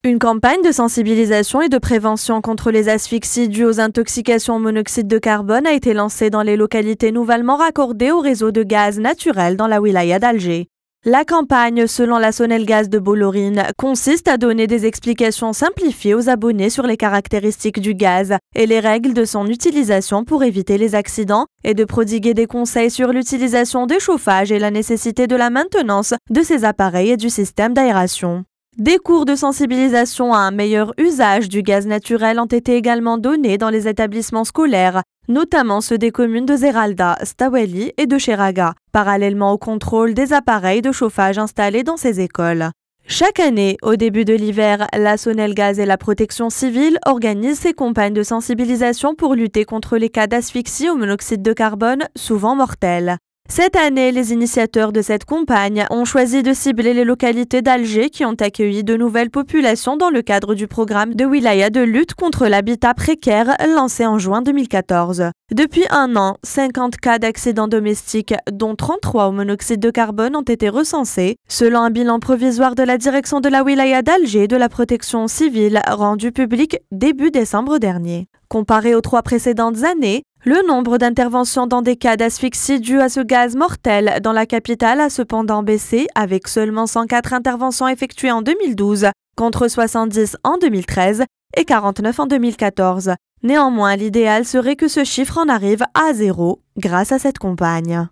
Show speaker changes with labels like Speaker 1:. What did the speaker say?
Speaker 1: Une campagne de sensibilisation et de prévention contre les asphyxies dues aux intoxications au monoxyde de carbone a été lancée dans les localités nouvellement raccordées au réseau de gaz naturel dans la wilaya d'Alger. La campagne, selon la Sonelgaz de Bollorine, consiste à donner des explications simplifiées aux abonnés sur les caractéristiques du gaz et les règles de son utilisation pour éviter les accidents et de prodiguer des conseils sur l'utilisation des chauffages et la nécessité de la maintenance de ces appareils et du système d'aération. Des cours de sensibilisation à un meilleur usage du gaz naturel ont été également donnés dans les établissements scolaires, notamment ceux des communes de Zeralda, Staweli et de Cheraga, parallèlement au contrôle des appareils de chauffage installés dans ces écoles. Chaque année, au début de l'hiver, la Sonelgaz et la protection civile organisent ces campagnes de sensibilisation pour lutter contre les cas d'asphyxie au monoxyde de carbone, souvent mortels. Cette année, les initiateurs de cette campagne ont choisi de cibler les localités d'Alger qui ont accueilli de nouvelles populations dans le cadre du programme de wilaya de lutte contre l'habitat précaire lancé en juin 2014. Depuis un an, 50 cas d'accidents domestiques, dont 33 au monoxyde de carbone, ont été recensés, selon un bilan provisoire de la direction de la wilaya d'Alger de la protection civile rendu public début décembre dernier. Comparé aux 3 précédentes années, le nombre d'interventions dans des cas d'asphyxie dus à ce gaz mortel dans la capitale a cependant baissé, avec seulement 104 interventions effectuées en 2012, contre 70 en 2013 et 49 en 2014. Néanmoins, l'idéal serait que ce chiffre en arrive à 0 grâce à cette campagne.